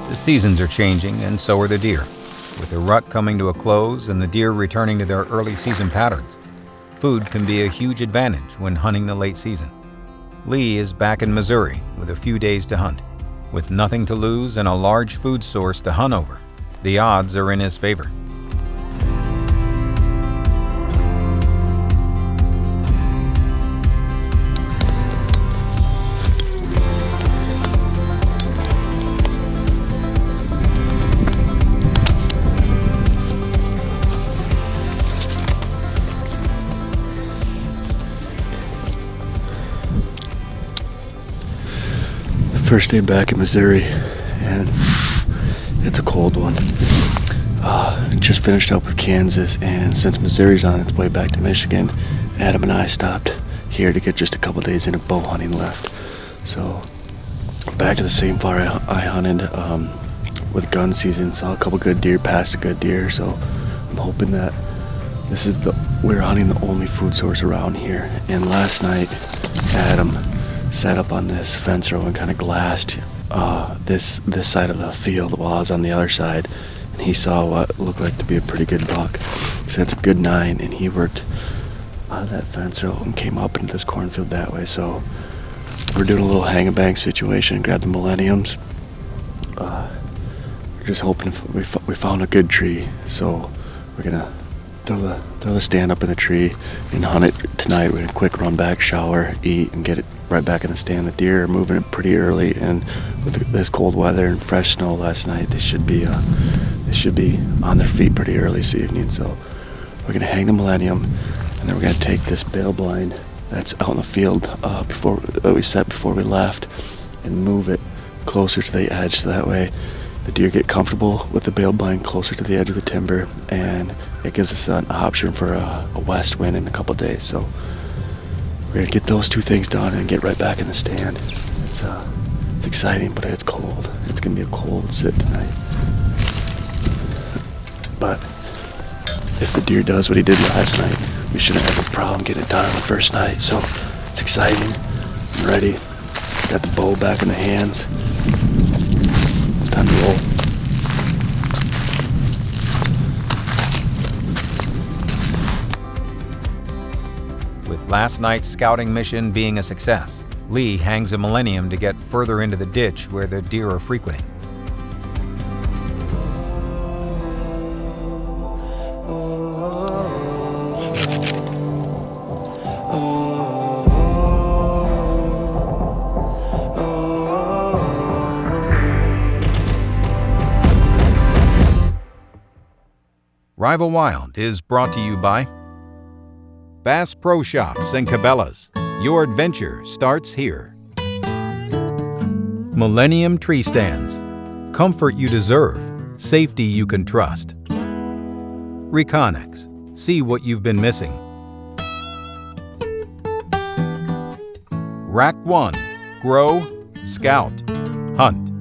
The seasons are changing, and so are the deer. With the rut coming to a close and the deer returning to their early season patterns, food can be a huge advantage when hunting the late season. Lee is back in Missouri with a few days to hunt. With nothing to lose and a large food source to hunt over, the odds are in his favor. First day back in Missouri, and it's a cold one. Just finished up with Kansas, and since Missouri's on its way back to Michigan, Adam and I stopped here to get just a couple days in of bow hunting left. So back to the same far I hunted with gun season. Saw a couple good deer, passed a good deer. So I'm hoping that we're hunting the only food source around here. And last night, Adam sat up on this fence row and kind of glassed this side of the field while I was on the other side, and he saw what looked like to be a pretty good buck. So it's a good 9, and he worked out of that fence row and came up into this cornfield that way. So we're doing a little hang-a-bang situation, grabbed the millenniums. We're just hoping we found a good tree, so we're gonna throw the stand up in the tree and hunt it tonight. We're gonna quick run back, shower, eat, and get it right back in the stand. The deer are moving it pretty early, and with this cold weather and fresh snow last night, they should be on their feet pretty early this evening. So we're gonna hang the millennium, and then we're gonna take this bale blind that's out in the field we set before we left, and move it closer to the edge, so that way the deer get comfortable with the bale blind closer to the edge of the timber, and it gives us an option for a west wind in a couple days. So we're gonna get those two things done and get right back in the stand. It's exciting, but it's cold. It's gonna be a cold sit tonight. But if the deer does what he did last night, we shouldn't have a problem getting it done on the first night. So it's exciting. I'm ready. Got the bow back in the hands. It's time to roll. With last night's scouting mission being a success, Lee hangs a millennium to get further into the ditch where the deer are frequenting. Rival Wild is brought to you by Bass Pro Shops and Cabela's. Your adventure starts here. Millennium Tree Stands. Comfort you deserve. Safety you can trust. Reconyx. See what you've been missing. Rack 1. Grow, Scout, Hunt.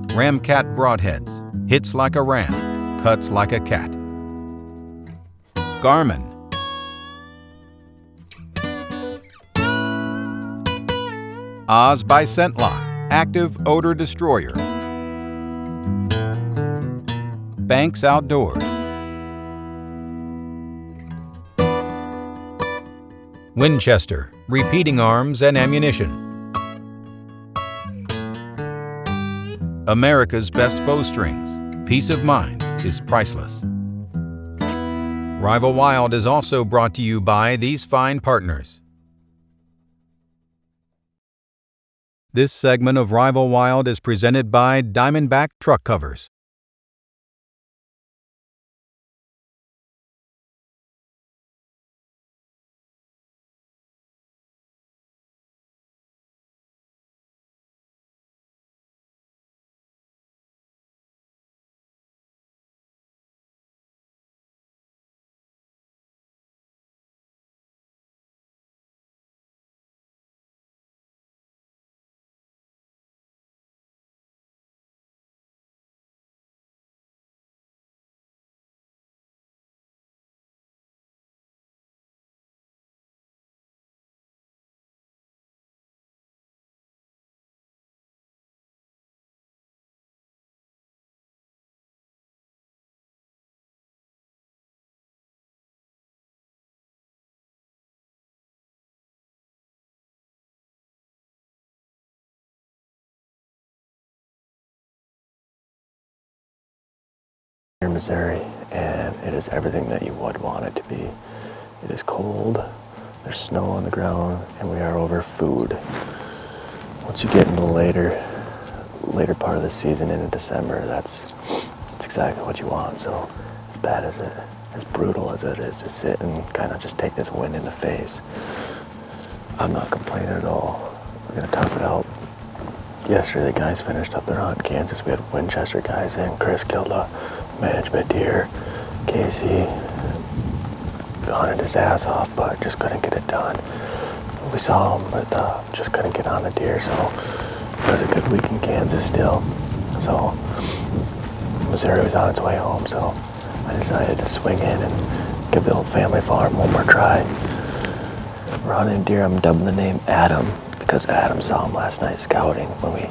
Ramcat Broadheads. Hits like a ram, cuts like a cat. Garmin. Oz by ScentLock. Active Odor Destroyer. Banks Outdoors. Winchester, Repeating Arms and Ammunition. America's Best Bowstrings. Peace of mind is priceless. Rival Wild is also brought to you by these fine partners. This segment of Rival Wild is presented by Diamondback Truck Covers. Missouri, and it is everything that you would want it to be. It is cold, there's snow on the ground, and we are over food. Once you get in the later part of the season into December, that's exactly what you want. So as brutal as it is to sit and kind of just take this wind in the face, I'm not complaining at all. We're gonna tough it out. Yesterday the guys finished up their hunt in Kansas. We had Winchester guys in. Chris killed a management deer. Casey hunted his ass off, but just couldn't get it done. We saw him, but just couldn't get on the deer, so it was a good week in Kansas still. So Missouri was on its way home, so I decided to swing in and give the old family farm one more try. We're hunting deer. I'm dubbing the name Adam because Adam saw him last night scouting when we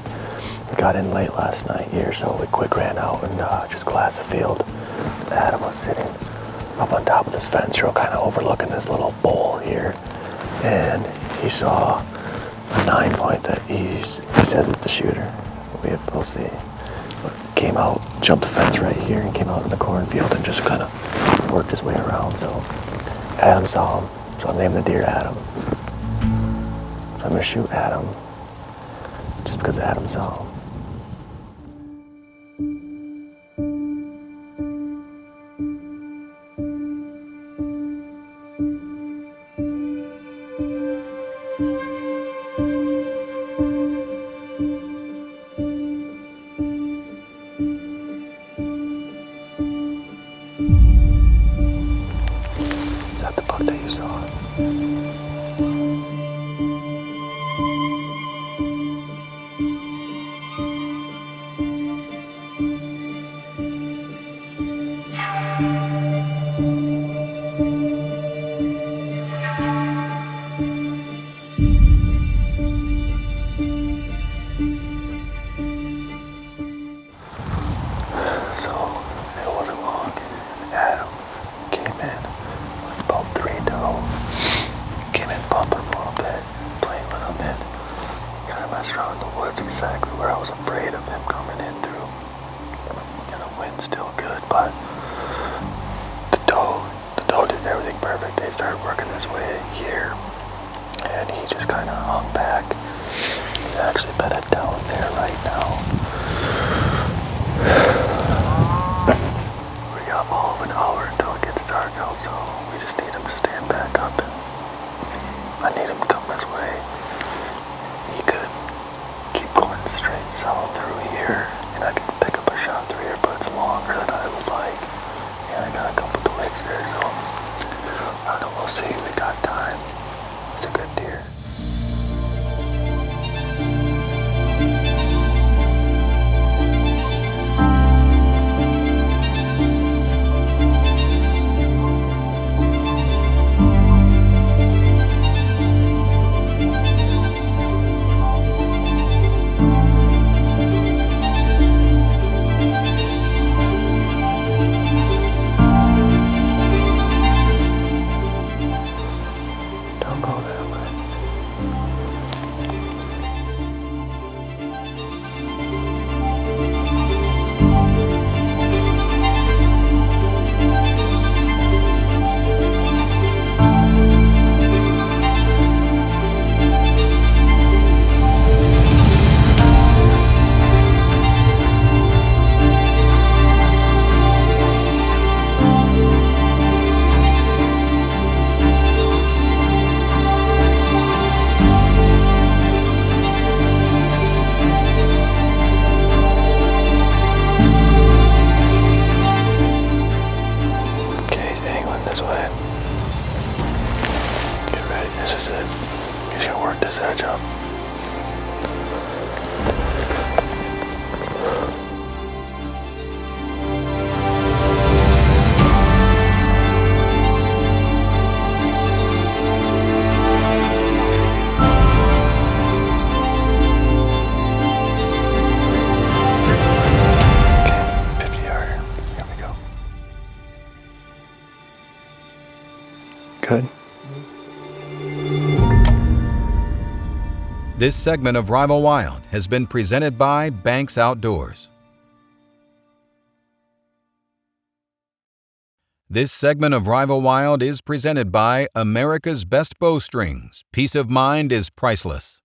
got in late last night here, so we quick ran out and just glassed the field. Adam was sitting up on top of this fence row, kind of overlooking this little bowl here, and he saw a 9-point that he says it's a shooter. We'll see. But came out, jumped the fence right here, and came out in the cornfield and just kind of worked his way around. So Adam saw him, so I named the deer Adam. So I'm gonna shoot Adam just because Adam saw him. job. Okay, 50-yarder. Here we go. Good. This segment of Rival Wild has been presented by Banks Outdoors. This segment of Rival Wild is presented by America's Best Bowstrings. Peace of mind is priceless.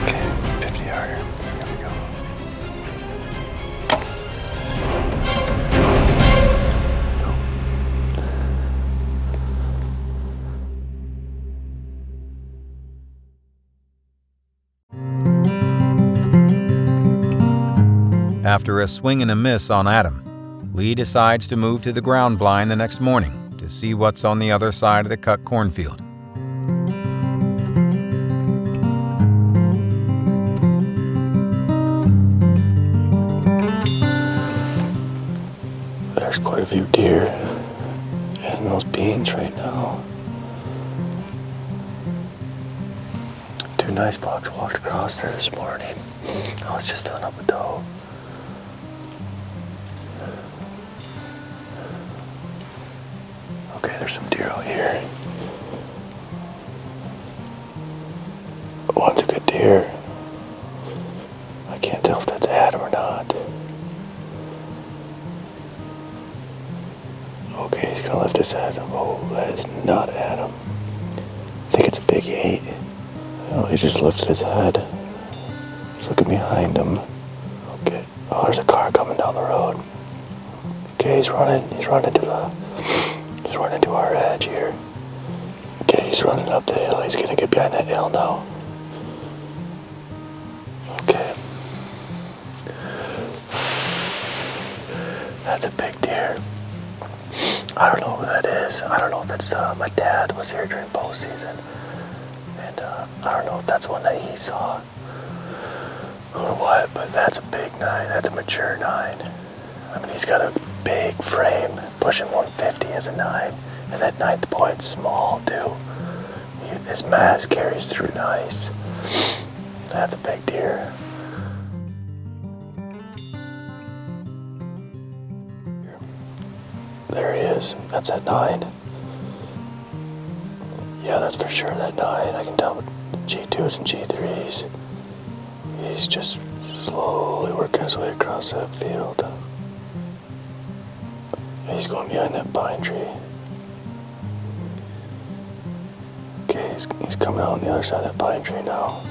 Okay, 50-yarder. Here we go. After a swing and a miss on Adam, Lee decides to move to the ground blind the next morning to see what's on the other side of the cut cornfield. There's quite a few deer in those beans right now. Two nice bucks walked across there this morning. I was just filling up a doe. Okay, there's some deer out here. One's a good deer. I can't tell if that's Adam or not. Okay, he's gonna lift his head. Oh, that is not Adam. I think it's a big 8. Oh, he just lifted his head. He's looking behind him. Okay. Oh, there's a car coming down the road. Okay, he's running to our edge here. Okay, he's running up the hill. He's gonna get behind that hill now. Okay. That's a big deer. I don't know who that is. I don't know if that's my dad was here during bow season, and I don't know if that's one that he saw or what. But that's a big 9. That's a mature 9. I mean, he's got a big frame, pushing 150 as a 9, and that 9th point's small too. His mass carries through nice. That's a big deer. There he is. That's that 9. Yeah, that's for sure that 9. I can tell with G2s and G3s. He's just slowly working his way across that field. He's going behind that pine tree. Okay, he's coming out on the other side of that pine tree now.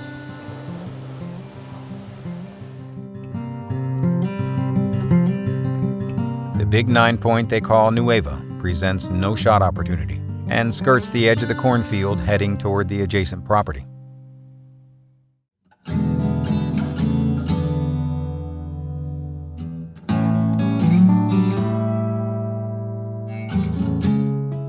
The big 9 point they call Nueva presents no shot opportunity and skirts the edge of the cornfield heading toward the adjacent property.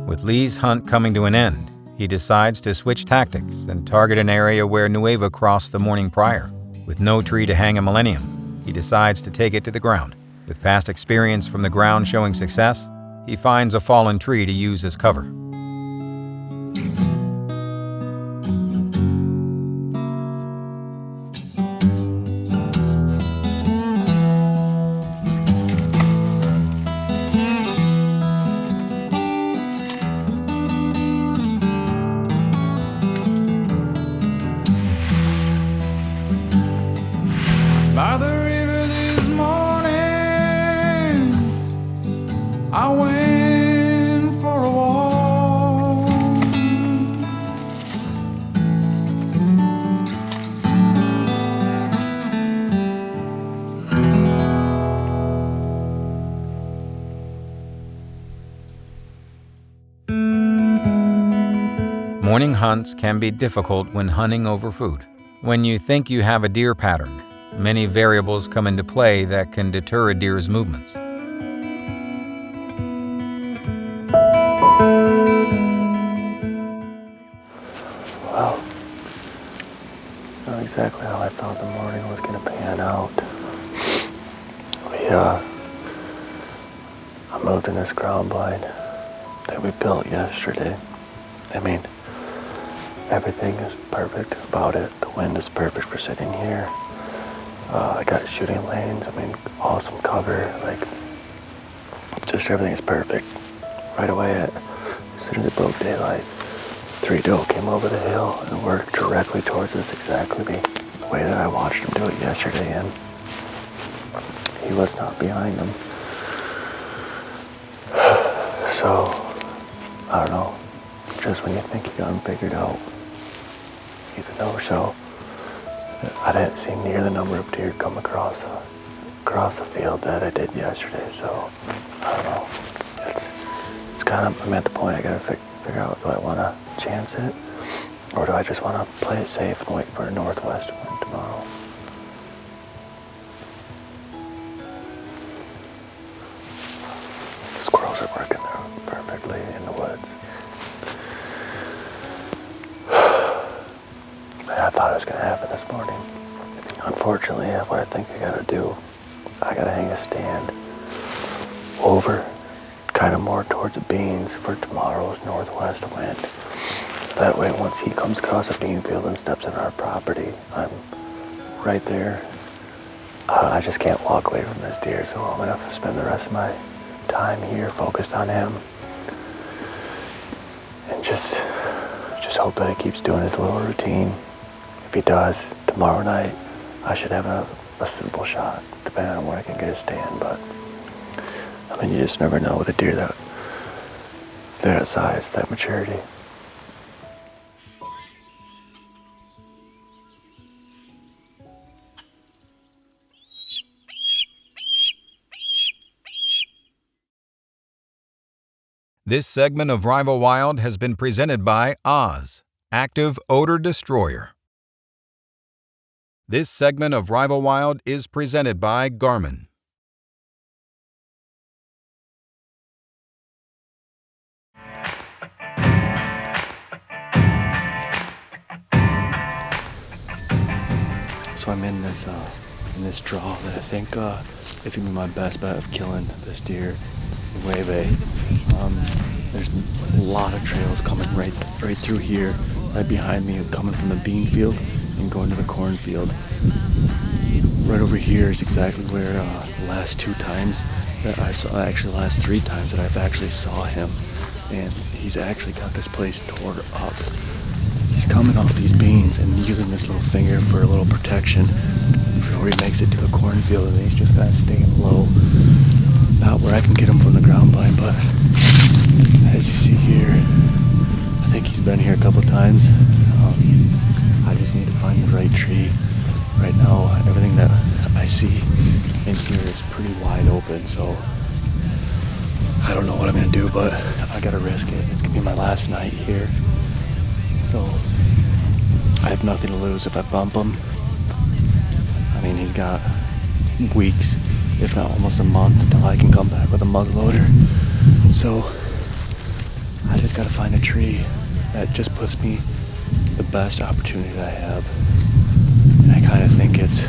With Lee's hunt coming to an end, he decides to switch tactics and target an area where Nueva crossed the morning prior. With no tree to hang a millennium, he decides to take it to the ground. With past experience from the ground showing success, he finds a fallen tree to use as cover. By the river this morning, I went for a walk. Morning hunts can be difficult when hunting over food. When you think you have a deer pattern, many variables come into play that can deter a deer's movements. Well, not exactly how I thought the morning was going to pan out. I moved in this ground blind that we built yesterday. I mean, everything is perfect about it. The wind is perfect for sitting here. I got shooting lanes. I mean, awesome cover. Like, just everything is perfect. Right away, as soon as it broke daylight, 3 doe came over the hill and worked directly towards us, exactly the way that I watched him do it yesterday, and he was not behind them. So, I don't know, just when you think you got him figured out, he's a no-show. I didn't see near the number of deer come across the field that I did yesterday, so I don't know. It's kind of, I'm at the point I gotta figure out, do I want to chance it, or do I just want to play it safe and wait for a northwest wind tomorrow? The squirrels are working there perfectly in the woods. I thought it was going to happen this morning. Unfortunately, what I think I got to do, I got to hang a stand over, kind of more towards the beans for tomorrow's northwest wind. So that way, once he comes across a bean field and steps on our property, I'm right there. I just can't walk away from this deer, so I'm going to have to spend the rest of my time here focused on him. And just hope that he keeps doing his little routine. If he does, tomorrow night, I should have a simple shot, depending on where I can get a stand. But, I mean, you just never know with a deer that size, that maturity. This segment of Rival Wild has been presented by Oz, Active Odor Destroyer. This segment of Rival Wild is presented by Garmin. So I'm in this draw that I think is gonna be my best bet of killing this deer in Wave. There's a lot of trails coming right through here, right behind me, coming from the bean field and going to the cornfield. Right over here is exactly where the last 2 times that I saw, actually the last 3 times that I've actually saw him, and he's actually got this place tore up. He's coming off these beans and using this little finger for a little protection before he makes it to the cornfield, and he's just kind of staying low. Not where I can get him from the ground blind, but as you see here, I think he's been here a couple times. I just need to find the right tree. Right now, everything that I see in here is pretty wide open, so I don't know what I'm gonna do, but I gotta risk it. It's gonna be my last night here, so I have nothing to lose if I bump him. I mean, he's got weeks, if not almost a month, until I can come back with a muzzleloader. So I just gotta find a tree that just puts me the best opportunity that I have. And I kind of think it's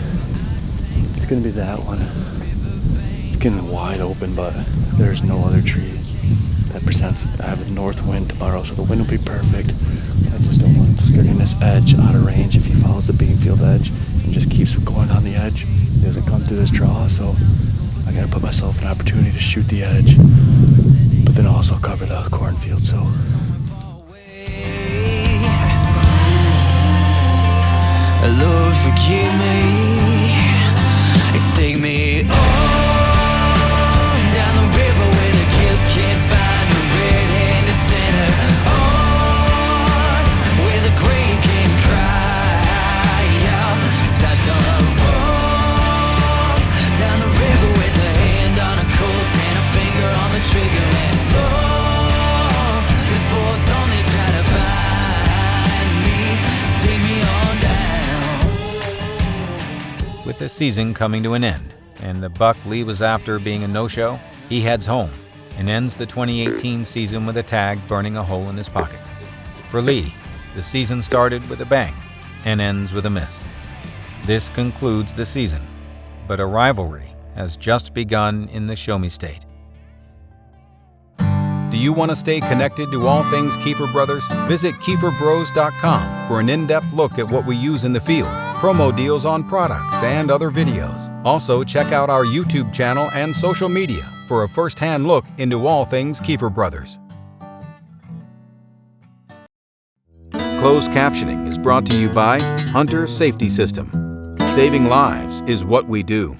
gonna be that one. It's getting wide open, but there's no other tree that presents. I have a north wind tomorrow, so the wind will be perfect. I just don't want him skirting this edge out of range if he follows the bean field edge and just keeps going on the edge. He doesn't come through this draw, so I gotta put myself an opportunity to shoot the edge, but then also cover the cornfield. So Lord, forgive me and take me on down the river where the kids can't find a red-handed sinner. On where the grave can cry out, 'cause I done wrong. Down the river with a hand on a Colt and a finger on the trigger, and long before With the season coming to an end, and the buck Lee was after being a no-show, he heads home and ends the 2018 season with a tag burning a hole in his pocket. For Lee, the season started with a bang and ends with a miss. This concludes the season, but a rivalry has just begun in the Show Me State. Do you want to stay connected to all things Keefer Brothers? Visit KeeferBros.com for an in-depth look at what we use in the field, promo deals on products, and other videos. Also, check out our YouTube channel and social media for a first-hand look into all things Keefer Brothers. Closed captioning is brought to you by Hunter Safety System. Saving lives is what we do.